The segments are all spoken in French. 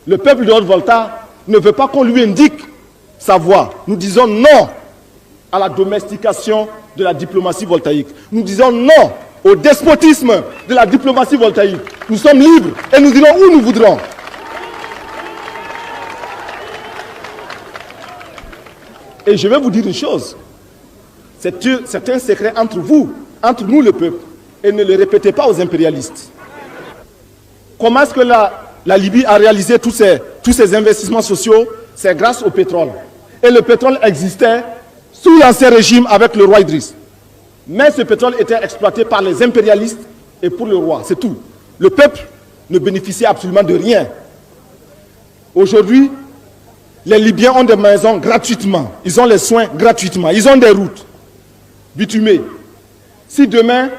Le peuple de Haute-Volta ne veut pas qu'on lui indique sa voie. Nous disons non à la domestication de la diplomatie voltaïque. Nous disons non au despotisme de la diplomatie voltaïque. Nous sommes libres et nous irons où nous voudrons. Et je vais vous dire une chose. C'est un secret entre vous, entre nous le peuple. Et ne le répétez pas aux impérialistes. Comment est-ce que la Libye a réalisé tous ces investissements sociaux? C'est grâce au pétrole. Et le pétrole existait sous l'ancien régime avec le roi Idriss. Mais ce pétrole était exploité par les impérialistes et pour le roi, c'est tout. Le peuple ne bénéficiait absolument de rien. Aujourd'hui, les Libyens ont des maisons gratuitement. Ils ont les soins gratuitement. Ils ont des routes bitumées. Si demain,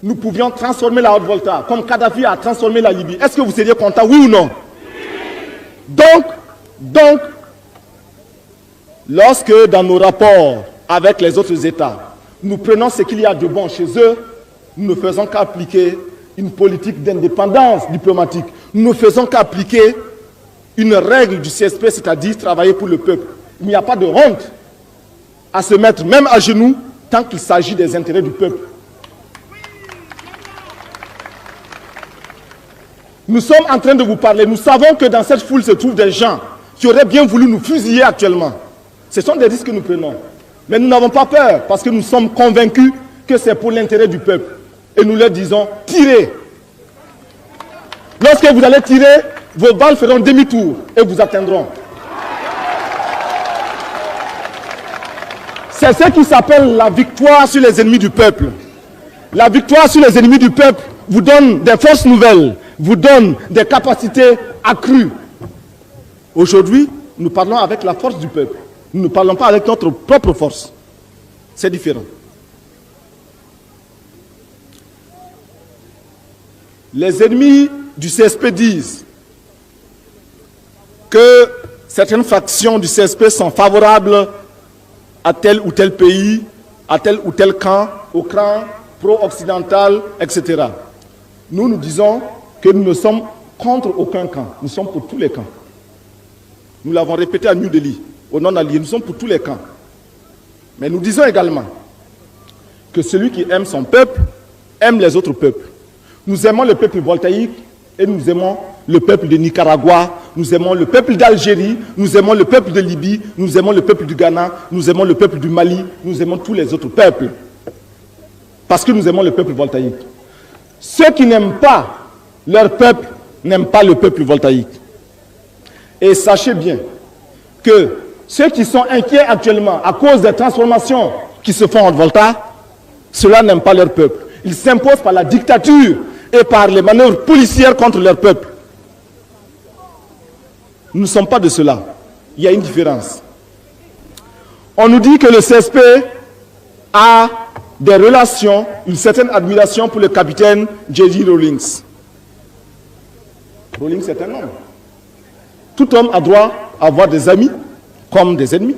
nous pouvions transformer la Haute-Volta comme Kadhafi a transformé la Libye, est-ce que vous seriez content, oui ou non? Donc, lorsque dans nos rapports avec les autres États, nous prenons ce qu'il y a de bon chez eux, nous ne faisons qu'appliquer une politique d'indépendance diplomatique. Nous ne faisons qu'appliquer une règle du CSP, c'est-à-dire travailler pour le peuple. Il n'y a pas de honte à se mettre même à genoux tant qu'il s'agit des intérêts du peuple. Nous sommes en train de vous parler. Nous savons que dans cette foule se trouvent des gens qui auraient bien voulu nous fusiller actuellement. Ce sont des risques que nous prenons. Mais nous n'avons pas peur parce que nous sommes convaincus que c'est pour l'intérêt du peuple. Et nous leur disons, tirez. Lorsque vous allez tirer, vos balles feront demi-tour et vous atteindront. C'est ce qui s'appelle la victoire sur les ennemis du peuple. La victoire sur les ennemis du peuple vous donne des forces nouvelles, vous donne des capacités accrues. Aujourd'hui, nous parlons avec la force du peuple. Nous ne parlons pas avec notre propre force. C'est différent. Les ennemis du CSP disent que certaines factions du CSP sont favorables à tel ou tel pays, à tel ou tel camp, au camp pro-occidental, etc. Nous disons que nous ne sommes contre aucun camp. Nous sommes pour tous les camps. Nous l'avons répété à New Delhi, au non-allié, nous sommes pour tous les camps. Mais nous disons également que celui qui aime son peuple aime les autres peuples. Nous aimons le peuple voltaïque et nous aimons le peuple de Nicaragua, nous aimons le peuple d'Algérie, nous aimons le peuple de Libye, nous aimons le peuple du Ghana, nous aimons le peuple du Mali, nous aimons tous les autres peuples. Parce que nous aimons le peuple voltaïque. Ceux qui n'aiment pas leur peuple n'aiment pas le peuple voltaïque. Et sachez bien que ceux qui sont inquiets actuellement à cause des transformations qui se font en Volta, ceux-là n'aiment pas leur peuple. Ils s'imposent par la dictature et par les manœuvres policières contre leur peuple. Nous ne sommes pas de cela. Il y a une différence. On nous dit que le CSP a des relations, une certaine admiration pour le capitaine J.J. Rawlings. Rawlings est un homme. Tout homme a droit à avoir des amis comme des ennemis.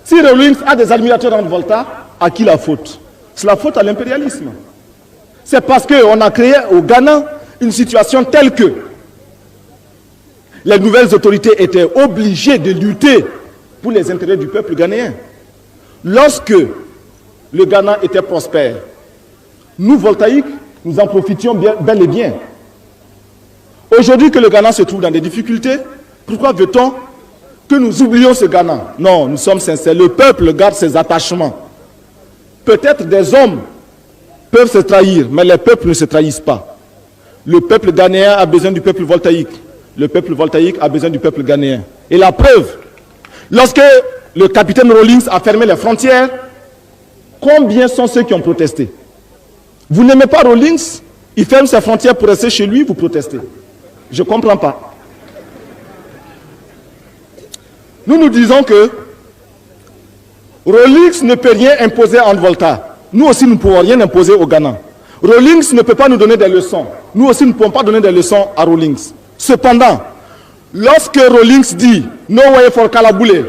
Si Rawlings a des admirateurs en Volta, à qui la faute? C'est la faute à l'impérialisme. C'est parce qu'on a créé au Ghana une situation telle que les nouvelles autorités étaient obligées de lutter pour les intérêts du peuple ghanéen. Lorsque le Ghana était prospère, nous, voltaïques, nous en profitions bel et bien. Aujourd'hui que le Ghana se trouve dans des difficultés, pourquoi veut-on que nous oublions ce Ghana? Non, nous sommes sincères. Le peuple garde ses attachements. Peut-être des hommes peuvent se trahir, mais les peuples ne se trahissent pas. Le peuple ghanéen a besoin du peuple voltaïque. Le peuple voltaïque a besoin du peuple ghanéen. Et la preuve, lorsque le capitaine Rawlings a fermé les frontières, combien sont ceux qui ont protesté? Vous n'aimez pas Rawlings? Il ferme ses frontières pour rester chez lui, vous protestez. Je ne comprends pas. Nous disons que Rawlings ne peut rien imposer en Volta. Nous aussi, nous ne pouvons rien imposer au Ghana. Rawlings ne peut pas nous donner des leçons. Nous aussi, nous ne pouvons pas donner des leçons à Rawlings. Cependant, lorsque Rawlings dit « No way for Kalaboulé »,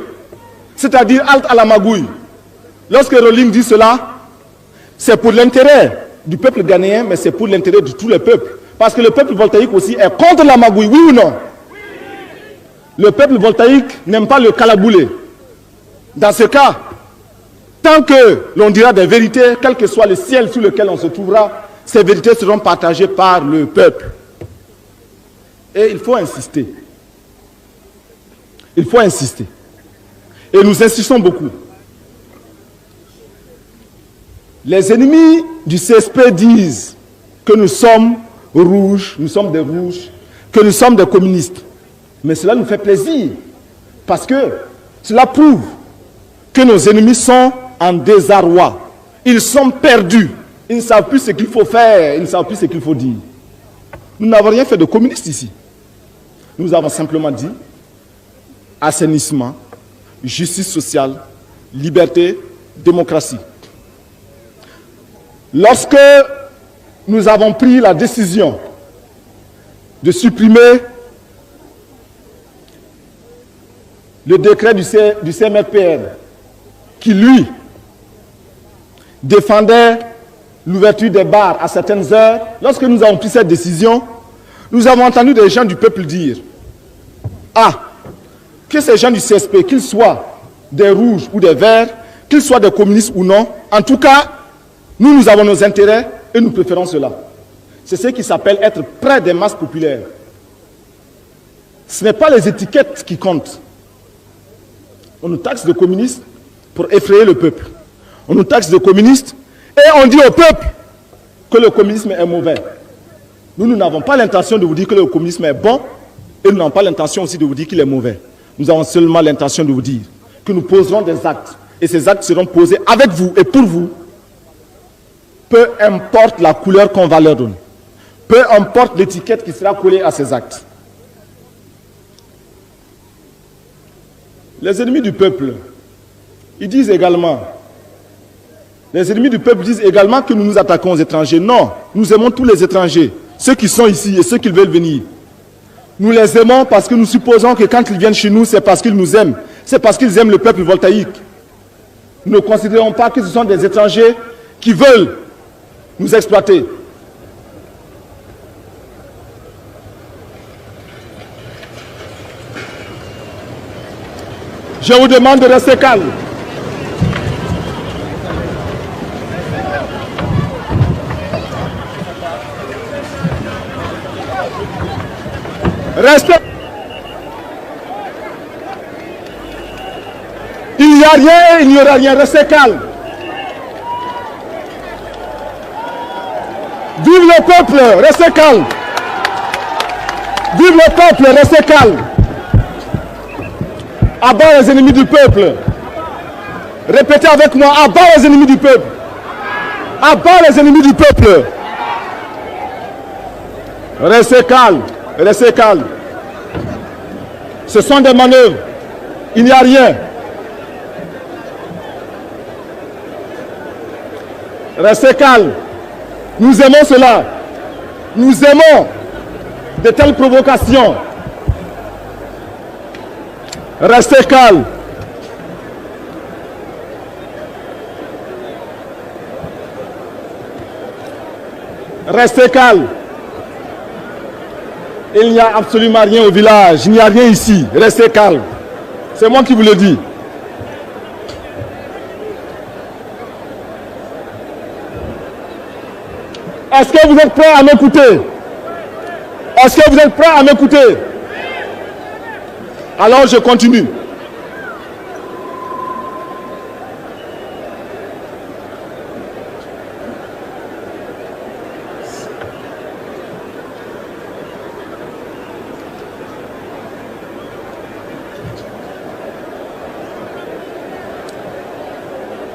c'est-à-dire « halte à la magouille », lorsque Rawlings dit cela, c'est pour l'intérêt du peuple ghanéen, mais c'est pour l'intérêt de tous les peuples. Parce que le peuple voltaïque aussi est contre la magouille, oui ou non? Le peuple voltaïque n'aime pas le calaboulé. Dans ce cas, tant que l'on dira des vérités, quel que soit le ciel sous lequel on se trouvera, ces vérités seront partagées par le peuple. Et il faut insister. Il faut insister. Et nous insistons beaucoup. Les ennemis du CSP disent que nous sommes rouges, nous sommes des rouges, que nous sommes des communistes. Mais cela nous fait plaisir, parce que cela prouve que nos ennemis sont en désarroi. Ils sont perdus. Ils ne savent plus ce qu'il faut faire, ils ne savent plus ce qu'il faut dire. Nous n'avons rien fait de communiste ici. Nous avons simplement dit assainissement, justice sociale, liberté, démocratie. Lorsque nous avons pris la décision de supprimer le décret du CMRPR qui, lui, défendait l'ouverture des bars à certaines heures, lorsque nous avons pris cette décision, nous avons entendu des gens du peuple dire « Ah, que ces gens du CSP, qu'ils soient des rouges ou des verts, qu'ils soient des communistes ou non, en tout cas, nous avons nos intérêts et nous préférons cela. » C'est ce qui s'appelle être près des masses populaires. Ce n'est pas les étiquettes qui comptent. On nous taxe de communistes pour effrayer le peuple. On nous taxe de communistes et on dit au peuple que le communisme est mauvais. Nous n'avons pas l'intention de vous dire que le communisme est bon et nous n'avons pas l'intention aussi de vous dire qu'il est mauvais. Nous avons seulement l'intention de vous dire que nous poserons des actes et ces actes seront posés avec vous et pour vous, peu importe la couleur qu'on va leur donner, peu importe l'étiquette qui sera collée à ces actes. Les ennemis du peuple, ils disent également, les ennemis du peuple disent également que nous nous attaquons aux étrangers. Non, nous aimons tous les étrangers, ceux qui sont ici et ceux qui veulent venir. Nous les aimons parce que nous supposons que quand ils viennent chez nous, c'est parce qu'ils nous aiment. C'est parce qu'ils aiment le peuple voltaïque. Nous ne considérons pas que ce sont des étrangers qui veulent nous exploiter. Je vous demande de rester calme. Restez. Il n'y a rien et il n'y aura rien. Restez calme. Vive le peuple, restez calme. Vive le peuple, restez calme. À bas les ennemis du peuple. Répétez avec moi, à bas les ennemis du peuple. À bas les ennemis du peuple. Restez calme, restez calme. Ce sont des manœuvres. Il n'y a rien. Restez calme. Nous aimons cela. Nous aimons de telles provocations. Restez calme. Restez calme. Il n'y a absolument rien au village. Il n'y a rien ici. Restez calme. C'est moi qui vous le dis. Est-ce que vous êtes prêts à m'écouter? Est-ce que vous êtes prêts à m'écouter? Alors je continue.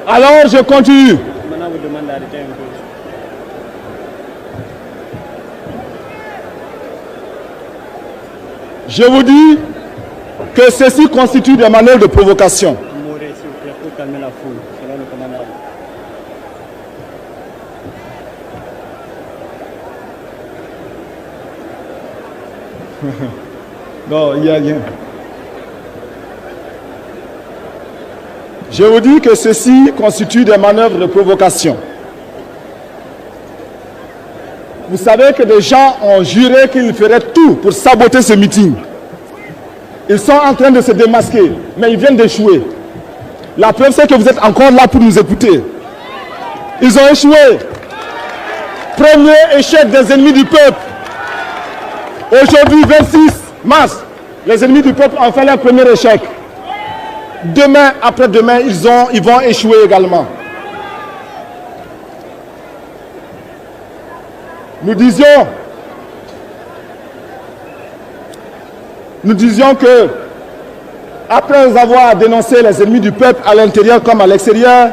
Alors je continue. Maintenant vous demandez d'arrêter un peu. Je vous dis que ceci constitue des manœuvres de provocation. Morez, s'il vous plaît, pour calmer la foule. Selon le commandant. Non, il n'y a rien. Je vous dis que ceci constitue des manœuvres de provocation. Vous savez que des gens ont juré qu'ils feraient tout pour saboter ce meeting. Ils sont en train de se démasquer, mais ils viennent d'échouer. La preuve, c'est que vous êtes encore là pour nous écouter. Ils ont échoué. Premier échec des ennemis du peuple. Aujourd'hui, 26 mars, les ennemis du peuple ont fait leur premier échec. Demain, après-demain, ils vont échouer également. Nous disions que, après avoir dénoncé les ennemis du peuple à l'intérieur comme à l'extérieur,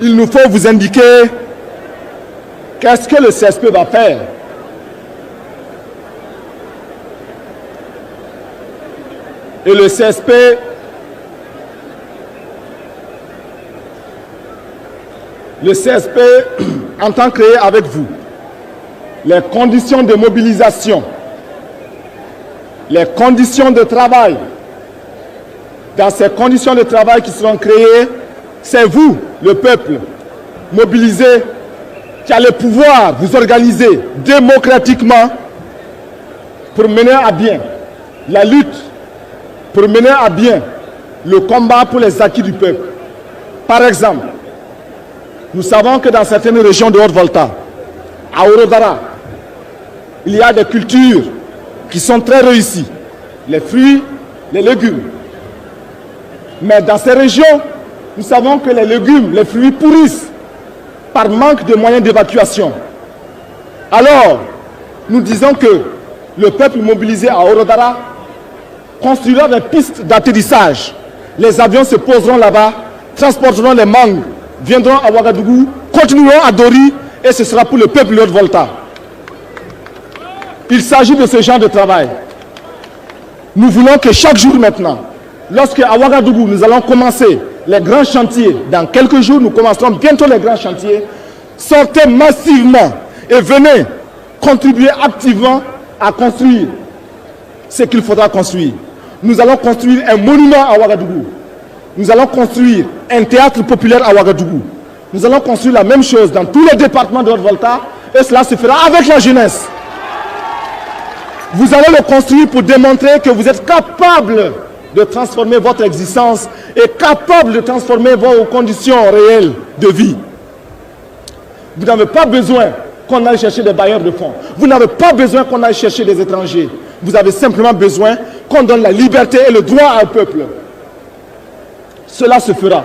il nous faut vous indiquer qu'est-ce que le CSP va faire. Et le CSP entend créer avec vous les conditions de mobilisation, les conditions de travail. Dans ces conditions de travail qui seront créées, c'est vous, le peuple, mobilisé, qui allez pouvoir vous organiser démocratiquement pour mener à bien la lutte, pour mener à bien le combat pour les acquis du peuple. Par exemple, nous savons que dans certaines régions de Haute-Volta, à Orodara, il y a des cultures qui sont très réussies, les fruits, les légumes. Mais dans ces régions, nous savons que les légumes, les fruits pourrissent par manque de moyens d'évacuation. Alors, nous disons que le peuple mobilisé à Orodara construira des pistes d'atterrissage. Les avions se poseront là-bas, transporteront les mangues, viendront à Ouagadougou, continueront à Dori, et ce sera pour le peuple de Haute-Volta. Il s'agit de ce genre de travail. Nous voulons que chaque jour maintenant, lorsque à Ouagadougou, nous allons commencer les grands chantiers, dans quelques jours, nous commencerons bientôt les grands chantiers, sortez massivement et venez contribuer activement à construire ce qu'il faudra construire. Nous allons construire un monument à Ouagadougou. Nous allons construire un théâtre populaire à Ouagadougou. Nous allons construire la même chose dans tous les départements de Haute-Volta et cela se fera avec la jeunesse. Vous allez le construire pour démontrer que vous êtes capable de transformer votre existence et capable de transformer vos conditions réelles de vie. Vous n'avez pas besoin qu'on aille chercher des bailleurs de fonds. Vous n'avez pas besoin qu'on aille chercher des étrangers. Vous avez simplement besoin qu'on donne la liberté et le droit au peuple. Cela se fera.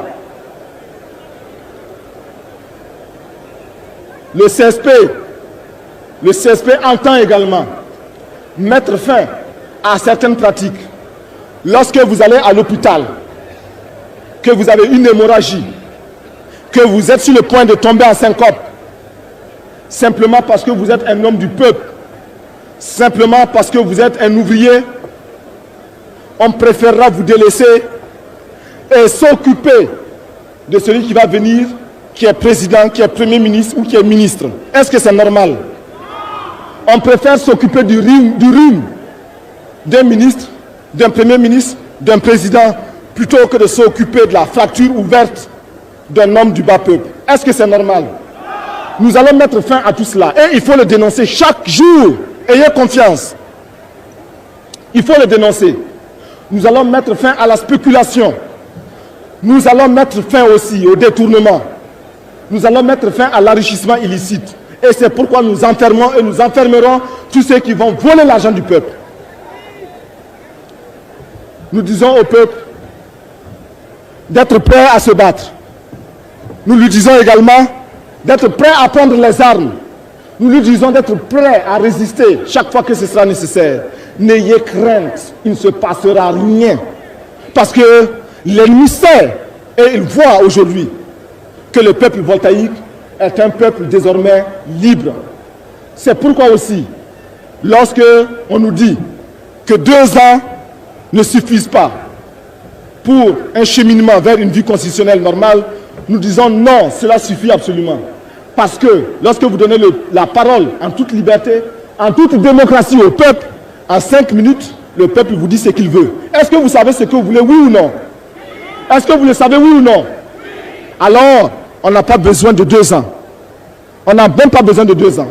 Le CSP entend également mettre fin à certaines pratiques. Lorsque vous allez à l'hôpital, que vous avez une hémorragie, que vous êtes sur le point de tomber en syncope, simplement parce que vous êtes un homme du peuple, simplement parce que vous êtes un ouvrier, on préférera vous délaisser et s'occuper de celui qui va venir, qui est président, qui est premier ministre ou qui est ministre. Est-ce que c'est normal? On préfère s'occuper du rhume d'un ministre, d'un premier ministre, d'un président, plutôt que de s'occuper de la fracture ouverte d'un homme du bas peuple. Est-ce que c'est normal? Nous allons mettre fin à tout cela. Et il faut le dénoncer chaque jour. Ayez confiance. Il faut le dénoncer. Nous allons mettre fin à la spéculation. Nous allons mettre fin aussi au détournement. Nous allons mettre fin à l'enrichissement illicite. Et c'est pourquoi nous enfermons et nous enfermerons tous ceux qui vont voler l'argent du peuple. Nous disons au peuple d'être prêt à se battre. Nous lui disons également d'être prêt à prendre les armes. Nous lui disons d'être prêt à résister chaque fois que ce sera nécessaire. N'ayez crainte, il ne se passera rien. Parce que l'ennemi sait et il voit aujourd'hui que le peuple voltaïque est un peuple désormais libre. C'est pourquoi aussi, lorsque on nous dit que 2 ans ne suffisent pas pour un cheminement vers une vie constitutionnelle normale, nous disons non, cela suffit absolument. Parce que lorsque vous donnez la parole en toute liberté, en toute démocratie au peuple, en 5 minutes, le peuple vous dit ce qu'il veut. Est-ce que vous savez ce que vous voulez, oui ou non? Est-ce que vous le savez, oui ou non? Alors, on n'a pas besoin de 2 ans. On n'a même pas besoin de 2 ans.